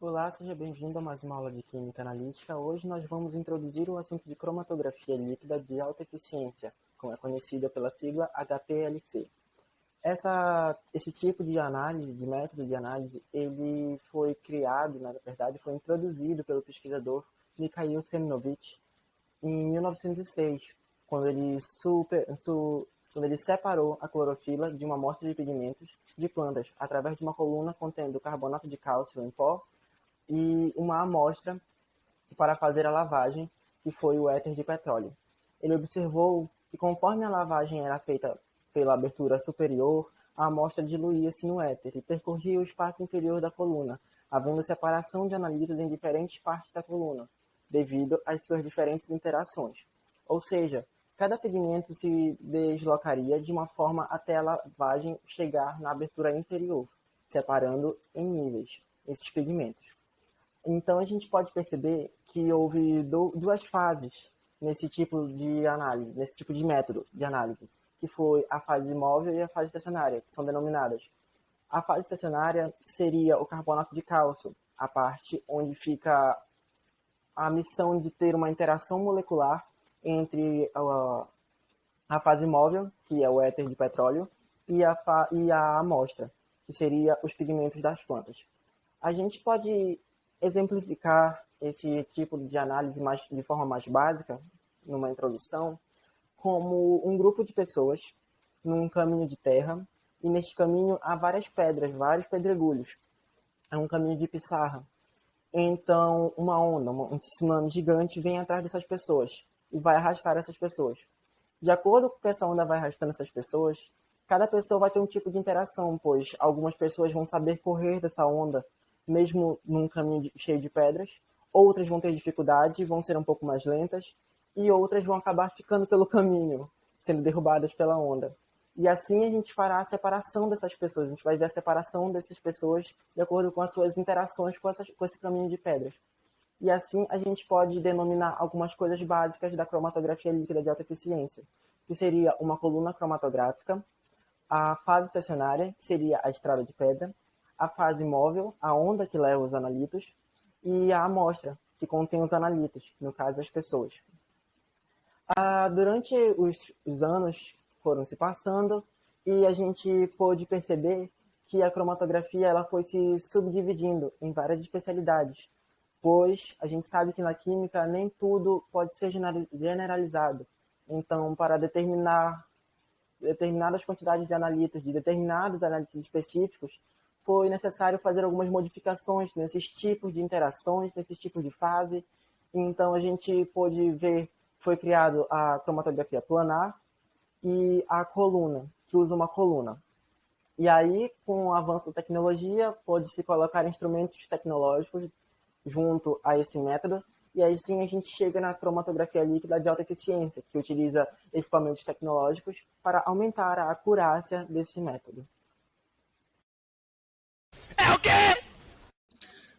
Olá, seja bem-vindo a mais uma aula de Química Analítica. Hoje nós vamos introduzir o assunto de cromatografia líquida de alta eficiência, como é conhecida pela sigla HPLC. Esse tipo de análise, de método de análise, ele foi criado, na verdade, foi introduzido pelo pesquisador Mikhail Semyonovich em 1906, quando ele separou a clorofila de uma amostra de pigmentos de plantas através de uma coluna contendo carbonato de cálcio em pó e uma amostra para fazer a lavagem, que foi o éter de petróleo. Ele observou que conforme a lavagem era feita pela abertura superior, a amostra diluía-se no éter e percorria o espaço inferior da coluna, havendo separação de analitos em diferentes partes da coluna, devido às suas diferentes interações. Ou seja, cada pigmento se deslocaria de uma forma até a lavagem chegar na abertura inferior, separando em níveis esses pigmentos. Então, a gente pode perceber que houve duas fases nesse tipo de análise, nesse tipo de método de análise, que foi a fase móvel e a fase estacionária, que são denominadas. A fase estacionária seria o carbonato de cálcio, a parte onde fica a missão de ter uma interação molecular entre a fase móvel, que é o éter de petróleo, e a amostra, que seria os pigmentos das plantas. A gente pode exemplificar esse tipo de análise de forma mais básica, numa introdução, como um grupo de pessoas num caminho de terra, e neste caminho há várias pedras, vários pedregulhos. É um caminho de pissarra. Então, uma onda, um tsunami gigante vem atrás dessas pessoas e vai arrastar essas pessoas. De acordo com que essa onda vai arrastando essas pessoas, cada pessoa vai ter um tipo de interação, pois algumas pessoas vão saber correr dessa onda, mesmo num caminho cheio de pedras, outras vão ter dificuldade, vão ser um pouco mais lentas, e outras vão acabar ficando pelo caminho, sendo derrubadas pela onda. E assim a gente fará a separação dessas pessoas, a gente vai ver a separação dessas pessoas de acordo com as suas interações com esse caminho de pedras. E assim a gente pode denominar algumas coisas básicas da cromatografia líquida de alta eficiência, que seria uma coluna cromatográfica, a fase estacionária, que seria a estrada de pedra, a fase móvel, a onda que leva os analitos, e a amostra, que contém os analitos, no caso as pessoas. Durante os anos foram se passando e a gente pôde perceber que a cromatografia ela foi se subdividindo em várias especialidades, pois a gente sabe que na química nem tudo pode ser generalizado. Então, para determinadas quantidades de analitos, de determinados analitos específicos, foi necessário fazer algumas modificações nesses tipos de interações, nesses tipos de fase. Então, a gente pôde ver, foi criado a cromatografia planar e a coluna, que usa uma coluna. E aí, com o avanço da tecnologia, pôde-se colocar instrumentos tecnológicos junto a esse método, e aí sim a gente chega na cromatografia líquida de alta eficiência, que utiliza equipamentos tecnológicos para aumentar a acurácia desse método. É o quê?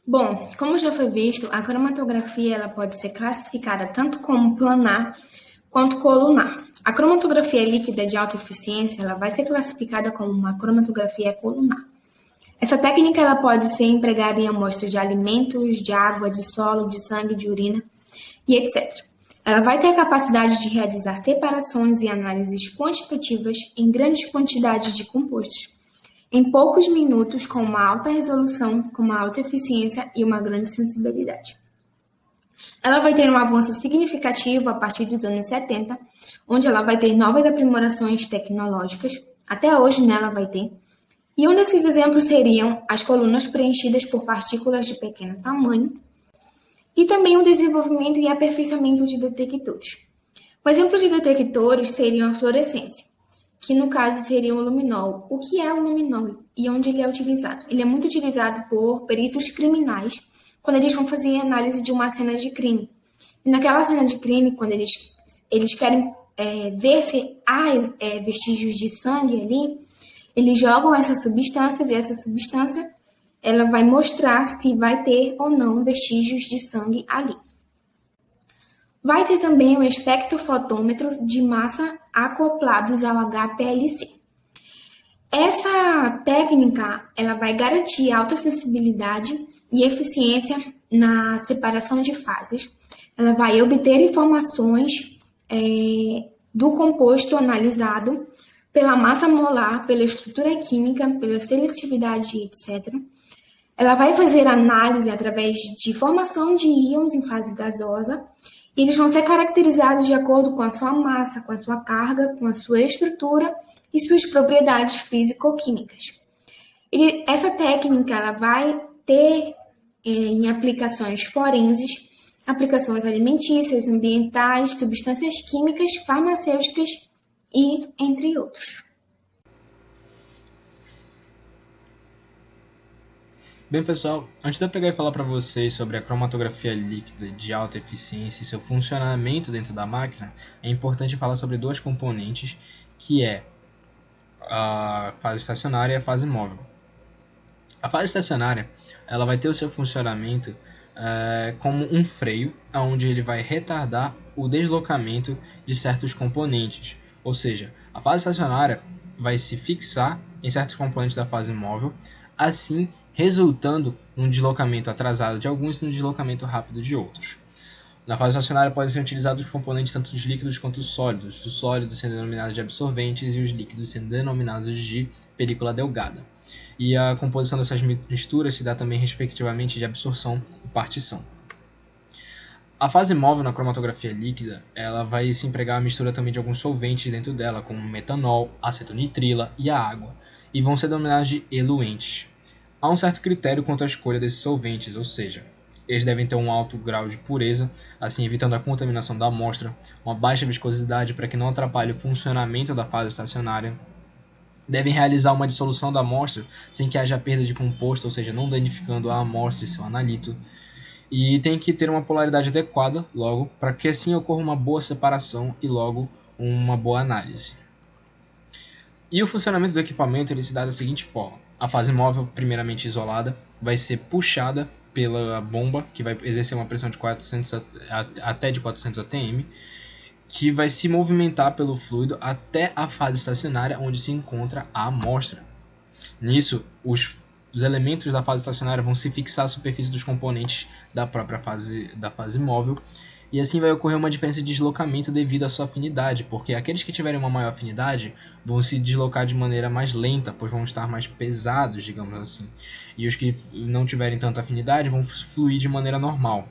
Bom, como já foi visto, a cromatografia ela pode ser classificada tanto como planar quanto colunar. A cromatografia líquida de alta eficiência ela vai ser classificada como uma cromatografia colunar. Essa técnica ela pode ser empregada em amostras de alimentos, de água, de solo, de sangue, de urina e etc. Ela vai ter a capacidade de realizar separações e análises quantitativas em grandes quantidades de compostos, em poucos minutos, com uma alta resolução, com uma alta eficiência e uma grande sensibilidade. Ela vai ter um avanço significativo a partir dos anos 70, onde ela vai ter novas aprimorações tecnológicas, até hoje nela vai ter, e um desses exemplos seriam as colunas preenchidas por partículas de pequeno tamanho, e também o desenvolvimento e aperfeiçoamento de detectores. Um exemplo de detectores seriam a fluorescência, que no caso seria o luminol. O que é o luminol e onde ele é utilizado? Ele é muito utilizado por peritos criminais quando eles vão fazer análise de uma cena de crime. E naquela cena de crime, quando eles querem ver se há vestígios de sangue ali, eles jogam essas substâncias e essa substância ela vai mostrar se vai ter ou não vestígios de sangue ali. Vai ter também o espectrofotômetro de massa acoplados ao HPLC. Essa técnica ela vai garantir alta sensibilidade e eficiência na separação de fases. Ela vai obter informações do composto analisado pela massa molar, pela estrutura química, pela seletividade, etc. Ela vai fazer análise através de formação de íons em fase gasosa. E eles vão ser caracterizados de acordo com a sua massa, com a sua carga, com a sua estrutura e suas propriedades físico-químicas. Essa técnica ela vai ter em aplicações forenses, aplicações alimentícias, ambientais, substâncias químicas, farmacêuticas e entre outros. Bem, pessoal, antes de eu pegar e falar para vocês sobre a cromatografia líquida de alta eficiência e seu funcionamento dentro da máquina, é importante falar sobre duas componentes, que é a fase estacionária e a fase móvel. A fase estacionária ela vai ter o seu funcionamento como um freio, onde ele vai retardar o deslocamento de certos componentes. Ou seja, a fase estacionária vai se fixar em certos componentes da fase móvel, assim resultando num deslocamento atrasado de alguns e num deslocamento rápido de outros. Na fase estacionária podem ser utilizados os componentes tanto dos líquidos quanto dos sólidos, os sólidos sendo denominados de absorventes e os líquidos sendo denominados de película delgada. E a composição dessas misturas se dá também respectivamente de absorção e partição. A fase móvel na cromatografia líquida, ela vai se empregar a mistura também de alguns solventes dentro dela, como metanol, acetonitrila e a água, e vão ser denominados de eluentes. Há um certo critério quanto à escolha desses solventes, ou seja, eles devem ter um alto grau de pureza, assim evitando a contaminação da amostra, uma baixa viscosidade para que não atrapalhe o funcionamento da fase estacionária. Devem realizar uma dissolução da amostra sem que haja perda de composto, ou seja, não danificando a amostra e seu analito. E tem que ter uma polaridade adequada, logo, para que assim ocorra uma boa separação e logo uma boa análise. E o funcionamento do equipamento ele se dá da seguinte forma. A fase móvel, primeiramente isolada, vai ser puxada pela bomba, que vai exercer uma pressão de 400 até de 400 atm, que vai se movimentar pelo fluido até a fase estacionária, onde se encontra a amostra. Nisso, os elementos da fase estacionária vão se fixar à superfície dos componentes da própria fase móvel, e assim vai ocorrer uma diferença de deslocamento devido à sua afinidade, porque aqueles que tiverem uma maior afinidade vão se deslocar de maneira mais lenta, pois vão estar mais pesados, digamos assim. E os que não tiverem tanta afinidade vão fluir de maneira normal,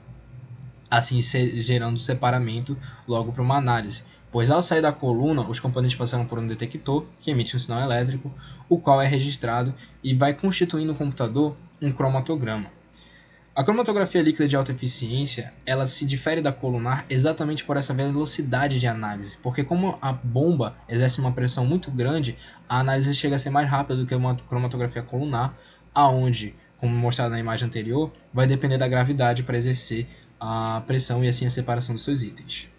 assim gerando separamento logo para uma análise. Pois ao sair da coluna, os componentes passarão por um detector que emite um sinal elétrico, o qual é registrado e vai constituir no computador um cromatograma. A cromatografia líquida de alta eficiência, ela se difere da colunar exatamente por essa velocidade de análise, porque como a bomba exerce uma pressão muito grande, a análise chega a ser mais rápida do que uma cromatografia colunar, aonde, como mostrado na imagem anterior, vai depender da gravidade para exercer a pressão e assim a separação dos seus itens.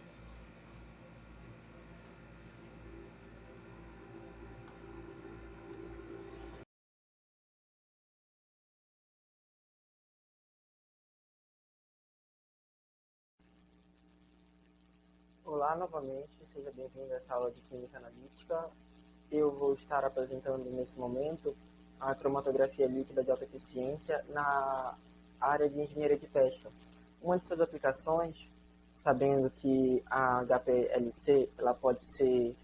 Olá novamente, seja bem-vindo a essa aula de Química Analítica. Eu vou estar apresentando nesse momento a cromatografia líquida de alta eficiência na área de engenharia de pesca. Uma de suas aplicações, sabendo que a HPLC ela pode ser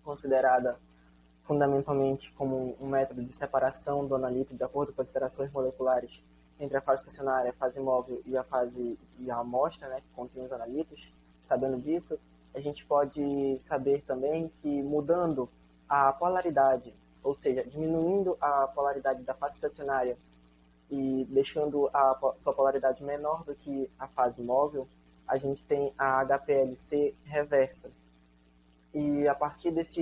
considerada fundamentalmente como um método de separação do analito de acordo com as interações moleculares entre a fase estacionária, a fase móvel e a amostra, né, que contém os analitos. Sabendo disso, a gente pode saber também que mudando a polaridade, ou seja, diminuindo a polaridade da fase estacionária e deixando a sua polaridade menor do que a fase móvel, a gente tem a HPLC reversa. E a partir dessa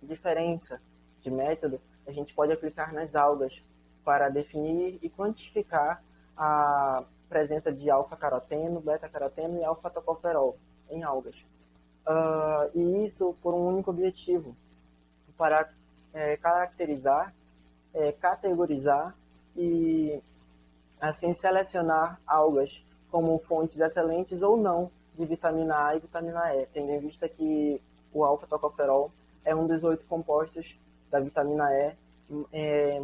diferença de método, a gente pode aplicar nas algas para definir e quantificar a presença de alfa-caroteno, beta-caroteno e alfa-tocoferol em algas. E isso por um único objetivo, para caracterizar, categorizar e assim selecionar algas como fontes excelentes ou não de vitamina A e vitamina E, tendo em vista que o alfa-tocoferol é um dos 8 compostos da vitamina E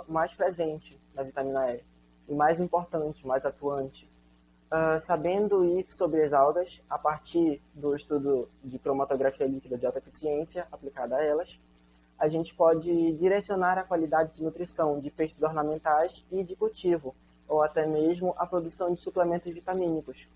mais presente na vitamina E. e mais importante, mais atuante. Sabendo isso sobre as algas, a partir do estudo de cromatografia líquida de alta eficiência aplicada a elas, a gente pode direcionar a qualidade de nutrição de peixes ornamentais e de cultivo, ou até mesmo a produção de suplementos vitamínicos,